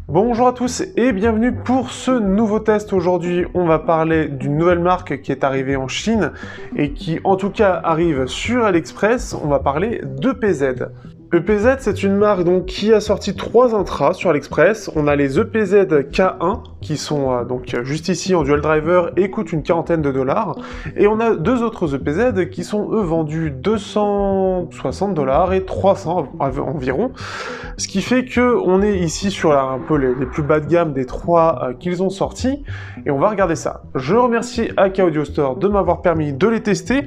Bonjour à tous et bienvenue pour ce nouveau test. Aujourd'hui, on va parler d'une nouvelle marque qui est arrivée en Chine et qui en tout cas arrive sur AliExpress. On va parler d'EPZ. EPZ, c'est une marque donc, qui a sorti 3 intras sur AliExpress. On a les EPZ K1 qui sont donc juste ici en dual driver et coûtent une quarantaine de dollars. Et on a 2 autres EPZ qui sont eux vendus 260 dollars et 300 environ. Ce qui fait que on est ici sur un peu les plus bas de gamme des 3 qu'ils ont sortis. Et on va regarder ça. Je remercie AK Audio Store de m'avoir permis de les tester.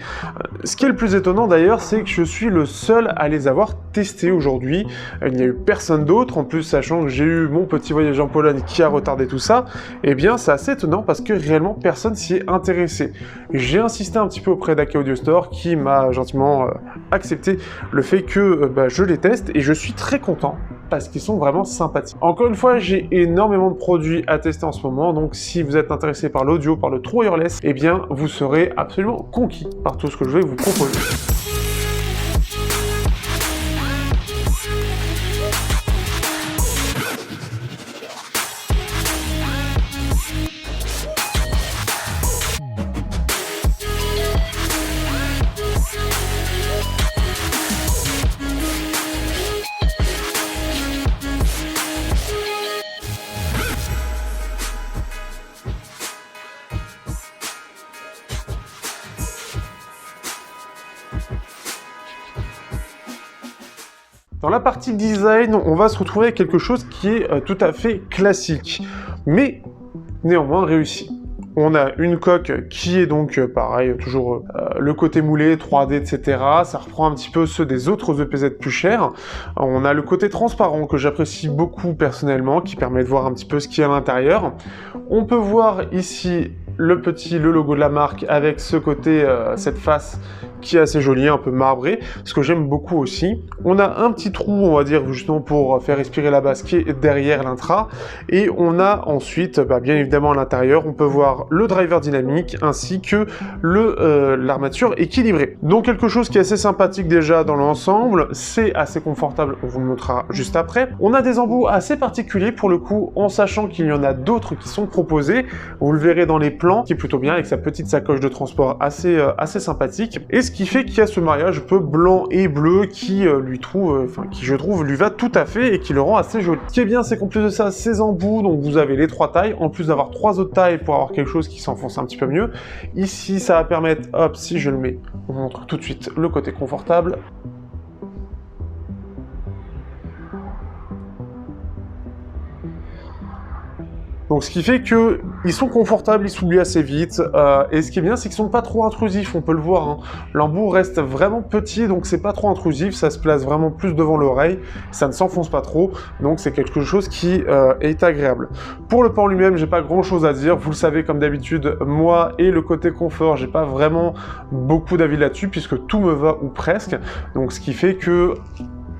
Ce qui est le plus étonnant d'ailleurs, c'est que je suis le seul à les avoir testés aujourd'hui. Il n'y a eu personne d'autre, en plus sachant que j'ai eu mon petit voyage en Pologne qui a retardé tout ça, et bien c'est assez étonnant parce que réellement personne s'y est intéressé. J'ai insisté un petit peu auprès d'AK Audio Store qui m'a gentiment accepté le fait que je les teste et je suis très content parce qu'ils sont vraiment sympathiques. Encore une fois, j'ai énormément de produits à tester en ce moment, donc si vous êtes intéressé par l'audio, par le True Wireless, eh bien vous serez absolument conquis par tout ce que je vais vous proposer. Dans la partie design, on va se retrouver avec quelque chose qui est tout à fait classique, mais néanmoins réussi. On a une coque qui est donc pareil, toujours le côté moulé, 3D, etc. Ça reprend un petit peu ceux des autres EPZ plus chers. On a le côté transparent que j'apprécie beaucoup personnellement, qui permet de voir un petit peu ce qu'il y a à l'intérieur. On peut voir ici le logo de la marque avec ce côté, cette face qui est assez jolie, un peu marbrée, ce que j'aime beaucoup aussi. On a un petit trou, on va dire, justement pour faire respirer la base qui est derrière l'intra. Et on a ensuite, bien évidemment à l'intérieur, on peut voir le driver dynamique ainsi que l'armature équilibrée. Donc quelque chose qui est assez sympathique déjà dans l'ensemble, c'est assez confortable, on vous le montrera juste après. On a des embouts assez particuliers pour le coup, en sachant qu'il y en a d'autres qui sont proposés. Vous le verrez dans les plans, qui est plutôt bien avec sa petite sacoche de transport assez sympathique. Et ce qui fait qu'il y a ce mariage un peu blanc et bleu qui qui je trouve lui va tout à fait et qui le rend assez joli. Ce qui est bien, c'est qu'en plus de ça, ces embouts, donc vous avez les 3 tailles, en plus d'avoir 3 autres tailles pour avoir quelque chose qui s'enfonce un petit peu mieux. Ici, ça va permettre, hop, si je le mets, on vous montre tout de suite le côté confortable. Donc ce qui fait que ils sont confortables, ils s'oublient assez vite, et ce qui est bien, c'est qu'ils sont pas trop intrusifs, on peut le voir, hein. L'embout reste vraiment petit, donc c'est pas trop intrusif, ça se place vraiment plus devant l'oreille, ça ne s'enfonce pas trop, donc c'est quelque chose qui est agréable. Pour le port lui-même, j'ai pas grand chose à dire, vous le savez comme d'habitude, moi et le côté confort, j'ai pas vraiment beaucoup d'avis là-dessus, puisque tout me va ou presque, donc ce qui fait que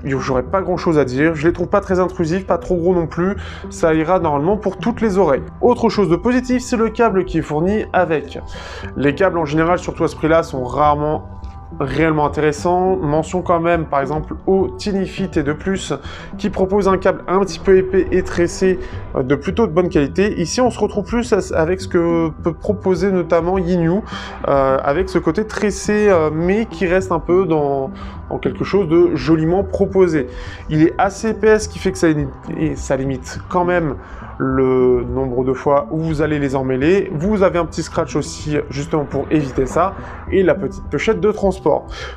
j'aurais pas grand chose à dire, je les trouve pas très intrusifs, pas trop gros non plus, ça ira normalement pour toutes les oreilles. Autre chose de positif, c'est le câble qui est fourni avec. Les câbles en général, surtout à ce prix-là, sont rarement réellement intéressant. Mention quand même par exemple au Tinifit et de plus qui propose un câble un petit peu épais et tressé de plutôt de bonne qualité. Ici on se retrouve plus avec ce que peut proposer notamment Yinyu avec ce côté tressé mais qui reste un peu dans quelque chose de joliment proposé. Il est assez épais, ce qui fait que ça limite quand même le nombre de fois où vous allez les emmêler. Vous avez un petit scratch aussi justement pour éviter ça et la petite pochette de transport.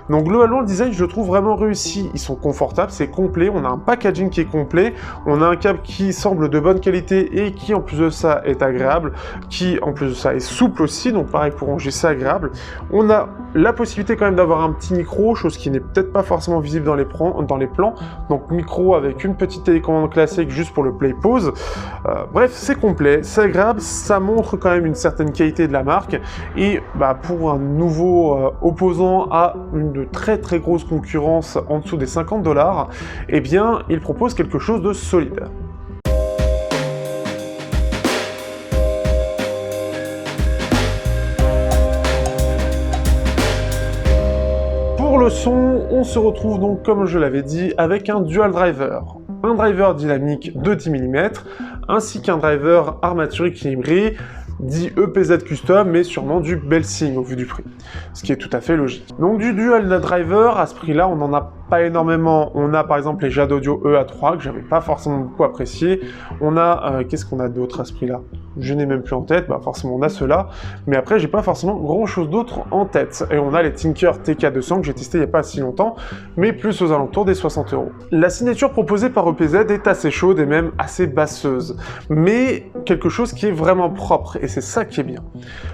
Donc globalement le design je le trouve vraiment réussi, ils sont confortables, c'est complet, on a un packaging qui est complet, on a un câble qui semble de bonne qualité et qui en plus de ça est agréable, qui en plus de ça est souple aussi, donc pareil pour ranger c'est agréable. On a la possibilité quand même d'avoir un petit micro, chose qui n'est peut-être pas forcément visible dans les plans, donc micro avec une petite télécommande classique juste pour le play pause. Bref, c'est complet, c'est agréable, ça montre quand même une certaine qualité de la marque et pour un nouveau opposant à une très très grosse concurrence en dessous des 50 $, eh bien il propose quelque chose de solide. Pour le son, on se retrouve donc, comme je l'avais dit, avec un dual driver. Un driver dynamique de 10 mm, ainsi qu'un driver armature équilibrée, dit EPZ Custom, mais sûrement du bel signe au vu du prix, ce qui est tout à fait logique. Donc du dual driver, à ce prix-là, on n'en a pas énormément. On a par exemple les Jade Audio EA3, que j'avais pas forcément beaucoup apprécié. On a, qu'est-ce qu'on a d'autre à ce prix-là? Je n'ai même plus en tête, bah forcément on a ceux-là, mais après j'ai pas forcément grand-chose d'autre en tête. Et on a les Tinker TK200 que j'ai testé il n'y a pas si longtemps, mais plus aux alentours des 60 €. La signature proposée par EPZ est assez chaude et même assez basseuse, mais quelque chose qui est vraiment propre, et c'est ça qui est bien.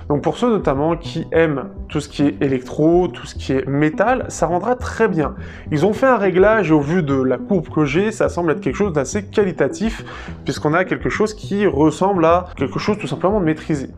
Donc pour ceux notamment qui aiment tout ce qui est électro, tout ce qui est métal, ça rendra très bien. Ils ont fait un réglage et au vu de la courbe que j'ai, ça semble être quelque chose d'assez qualitatif, puisqu'on a quelque chose qui ressemble à quelque chose tout simplement de maîtrisé.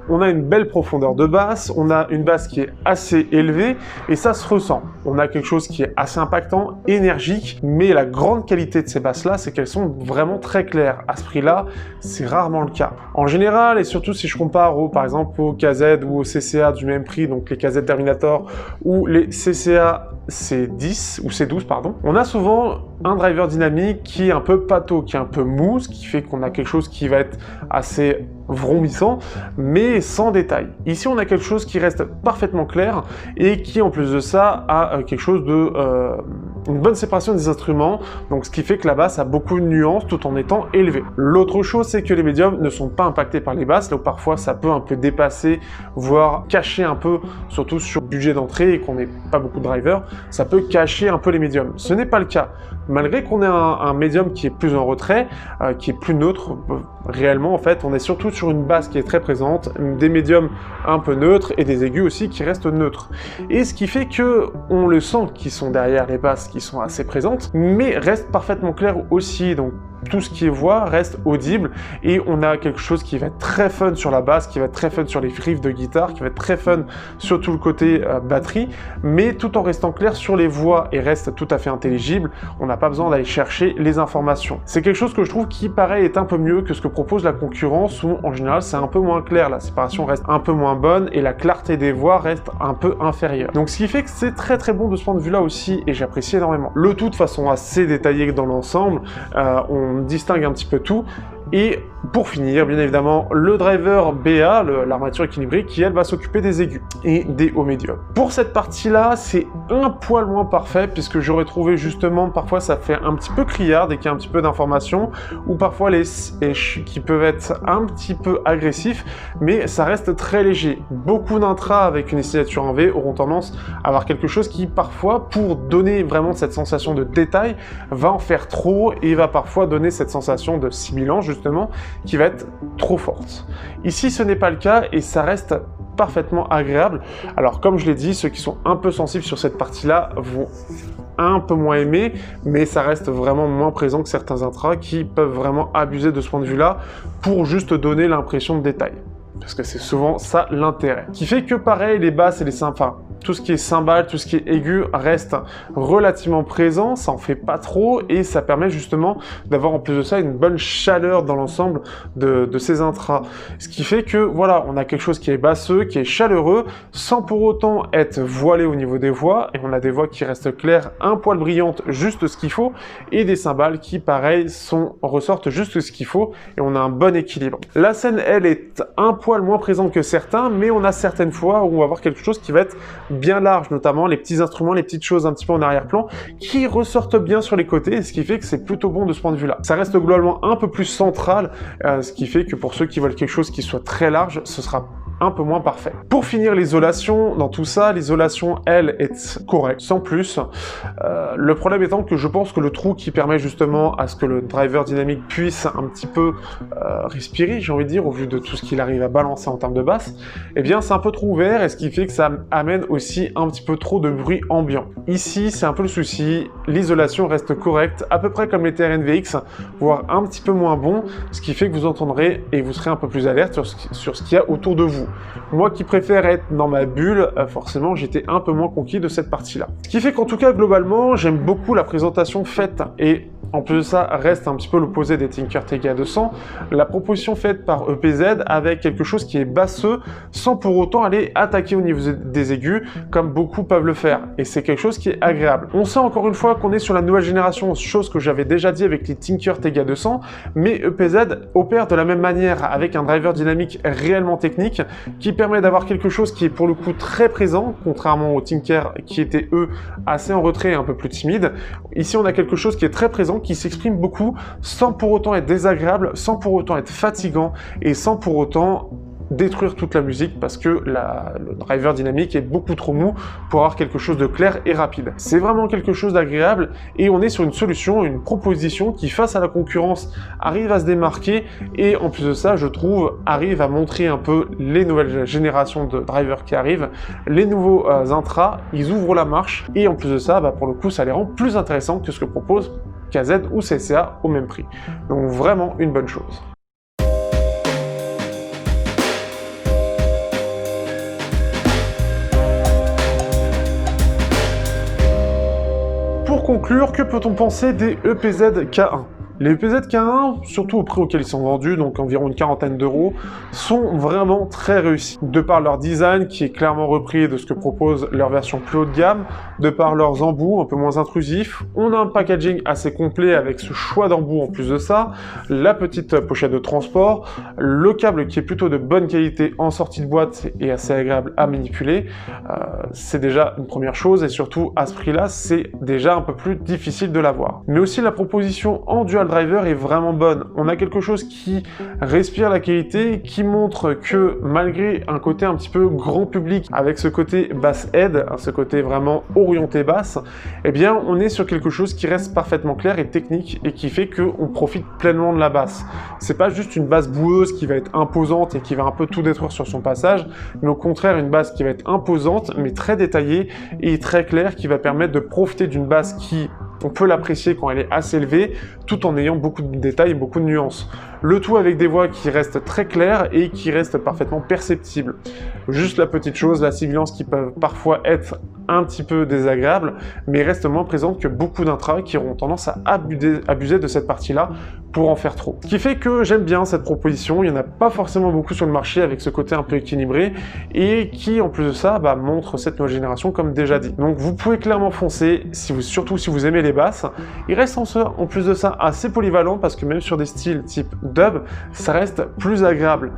On a une belle profondeur de basse, on a une basse qui est assez élevée, et ça se ressent. On a quelque chose qui est assez impactant, énergique, mais la grande qualité de ces basses-là, c'est qu'elles sont vraiment très claires. À ce prix-là, c'est rarement le cas. En général, et surtout si je compare par exemple au KZ ou au CCA du même prix, donc les KZ Terminator ou les CCA C10 ou C12 pardon, on a souvent un driver dynamique qui est un peu pâteau, qui est un peu mou, ce qui fait qu'on a quelque chose qui va être assez vrombissant, mais sans détail. Ici, on a quelque chose qui reste parfaitement clair et qui, en plus de ça, a quelque chose de une bonne séparation des instruments, donc ce qui fait que la basse a beaucoup de nuances tout en étant élevée. L'autre chose, c'est que les médiums ne sont pas impactés par les basses, là où parfois ça peut un peu dépasser, voire cacher un peu, surtout sur le budget d'entrée et qu'on n'ait pas beaucoup de drivers, ça peut cacher un peu les médiums. Ce n'est pas le cas. Malgré qu'on ait un médium qui est plus en retrait, qui est plus neutre, réellement en fait, on est surtout sur une basse qui est très présente, des médiums un peu neutres et des aigus aussi qui restent neutres. Et ce qui fait que on le sent qu'ils sont derrière les basses qui sont assez présentes, mais restent parfaitement clairs aussi. Donc tout ce qui est voix reste audible et on a quelque chose qui va être très fun sur la basse, qui va être très fun sur les riffs de guitare, qui va être très fun sur tout le côté batterie, mais tout en restant clair sur les voix et reste tout à fait intelligible. On n'a pas besoin d'aller chercher les informations. C'est quelque chose que je trouve qui pareil est un peu mieux que ce que propose la concurrence où en général c'est un peu moins clair, la séparation reste un peu moins bonne et la clarté des voix reste un peu inférieure. Donc ce qui fait que c'est très très bon de ce point de vue là aussi et j'apprécie énormément. Le tout de façon assez détaillée dans l'ensemble, on distingue un petit peu tout. Et pour finir, bien évidemment, le driver BA, l'armature équilibrée, qui elle va s'occuper des aigus et des hauts médiums. Pour cette partie-là, c'est un poil moins parfait, puisque j'aurais trouvé justement, parfois ça fait un petit peu criard dès qu'il y a un petit peu d'informations, ou parfois les qui peuvent être un petit peu agressifs, mais ça reste très léger. Beaucoup d'intras avec une signature en V auront tendance à avoir quelque chose qui parfois, pour donner vraiment cette sensation de détail, va en faire trop et va parfois donner cette sensation de sibilant justement, qui va être trop forte. Ici, ce n'est pas le cas et ça reste parfaitement agréable. Alors, comme je l'ai dit, ceux qui sont un peu sensibles sur cette partie-là vont un peu moins aimer, mais ça reste vraiment moins présent que certains intras qui peuvent vraiment abuser de ce point de vue-là pour juste donner l'impression de détail. Parce que c'est souvent ça l'intérêt. Qui fait que pareil, les basses et les enfin, tout ce qui est cymbales, tout ce qui est aigu reste relativement présent, ça en fait pas trop et ça permet justement d'avoir en plus de ça une bonne chaleur dans l'ensemble de ces intras. Ce qui fait que voilà, on a quelque chose qui est basseux, qui est chaleureux, sans pour autant être voilé au niveau des voix, et on a des voix qui restent claires, un poil brillantes, juste ce qu'il faut, et des cymbales qui pareil ressortent juste ce qu'il faut, et on a un bon équilibre. La scène, elle, est un poil moins présente que certains, mais on a certaines fois où on va avoir quelque chose qui va être bien large, notamment les petits instruments, les petites choses un petit peu en arrière-plan, qui ressortent bien sur les côtés, ce qui fait que c'est plutôt bon de ce point de vue-là. Ça reste globalement un peu plus central, ce qui fait que pour ceux qui veulent quelque chose qui soit très large, ce sera un peu moins parfait. Pour finir l'isolation, dans tout ça, l'isolation, elle, est correcte, sans plus. Le problème étant que je pense que le trou qui permet justement à ce que le driver dynamique puisse un petit peu respirer, j'ai envie de dire, au vu de tout ce qu'il arrive à balancer en termes de basse, eh bien c'est un peu trop ouvert, et ce qui fait que ça amène aussi un petit peu trop de bruit ambiant. Ici, c'est un peu le souci, l'isolation reste correcte, à peu près comme les TRNVX, voire un petit peu moins bon, ce qui fait que vous entendrez et vous serez un peu plus alerte sur ce qu'il y a autour de vous. Moi qui préfère être dans ma bulle, forcément j'étais un peu moins conquis de cette partie-là. Ce qui fait qu'en tout cas, globalement, j'aime beaucoup la présentation faite et En plus de ça, reste un petit peu l'opposé des Tinker TK200, la proposition faite par EPZ avec quelque chose qui est basseux sans pour autant aller attaquer au niveau des aigus comme beaucoup peuvent le faire. Et c'est quelque chose qui est agréable. On sent encore une fois qu'on est sur la nouvelle génération, chose que j'avais déjà dit avec les Tinker TK200, mais EPZ opère de la même manière avec un driver dynamique réellement technique qui permet d'avoir quelque chose qui est pour le coup très présent, contrairement aux Tinker qui étaient eux assez en retrait et un peu plus timides. Ici on a quelque chose qui est très présent, qui s'exprime beaucoup sans pour autant être désagréable, sans pour autant être fatigant et sans pour autant détruire toute la musique parce que le driver dynamique est beaucoup trop mou pour avoir quelque chose de clair et rapide. C'est vraiment quelque chose d'agréable et on est sur une solution, une proposition qui face à la concurrence arrive à se démarquer et en plus de ça je trouve arrive à montrer un peu les nouvelles générations de drivers qui arrivent, les nouveaux intras, ils ouvrent la marche et en plus de ça pour le coup ça les rend plus intéressants que ce que propose KZ ou CCA au même prix. Donc vraiment une bonne chose. Pour conclure, que peut-on penser des EPZ K1 ? Les EPZ K1, surtout au prix auquel ils sont vendus, donc environ une quarantaine d'euros, sont vraiment très réussis. De par leur design, qui est clairement repris de ce que propose leur version plus haut de gamme, de par leurs embouts un peu moins intrusifs, on a un packaging assez complet avec ce choix d'embouts en plus de ça, la petite pochette de transport, le câble qui est plutôt de bonne qualité en sortie de boîte et assez agréable à manipuler, c'est déjà une première chose et surtout à ce prix-là, c'est déjà un peu plus difficile de l'avoir. Mais aussi la proposition en dual driver est vraiment bonne. On a quelque chose qui respire la qualité, qui montre que malgré un côté un petit peu grand public, avec ce côté bass head, ce côté vraiment orienté basse, eh bien on est sur quelque chose qui reste parfaitement clair et technique et qui fait qu'on profite pleinement de la basse. C'est pas juste une basse boueuse qui va être imposante et qui va un peu tout détruire sur son passage, mais au contraire une basse qui va être imposante mais très détaillée et très claire, qui va permettre de profiter d'une basse qui on peut l'apprécier quand elle est assez élevée, tout en ayant beaucoup de détails et beaucoup de nuances. Le tout avec des voix qui restent très claires et qui restent parfaitement perceptibles. Juste la petite chose, la sibilance qui peuvent parfois être un petit peu désagréables, mais reste moins présente que beaucoup d'intras qui auront tendance à abuser de cette partie-là pour en faire trop. Ce qui fait que j'aime bien cette proposition, il n'y en a pas forcément beaucoup sur le marché avec ce côté un peu équilibré et qui en plus de ça montre cette nouvelle génération comme déjà dit. Donc vous pouvez clairement foncer, surtout si vous aimez les basses. Il reste en plus de ça assez polyvalent parce que même sur des styles type dub, ça reste plus agréable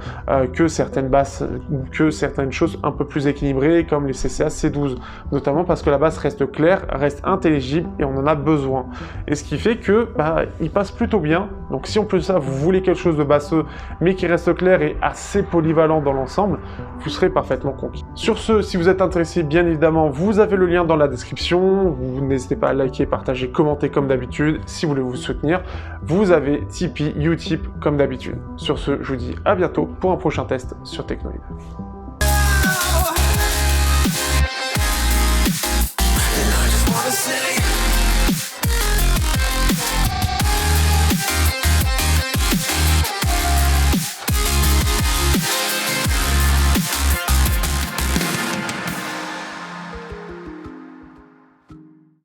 que certaines basses ou que certaines choses un peu plus équilibrées comme les CCA C12, notamment parce que la basse reste claire, reste intelligible et on en a besoin. Et ce qui fait que il passe plutôt bien. Donc si en plus de ça vous voulez quelque chose de basseux mais qui reste clair et assez polyvalent dans l'ensemble, vous serez parfaitement conquis. Sur ce, si vous êtes intéressé, bien évidemment, vous avez le lien dans la description. Vous n'hésitez pas à liker, partager, commenter comme d'habitude. Si vous voulez vous soutenir, vous avez Tipeee, Utip comme d'habitude. Sur ce, je vous dis à bientôt pour un prochain test sur Technoid.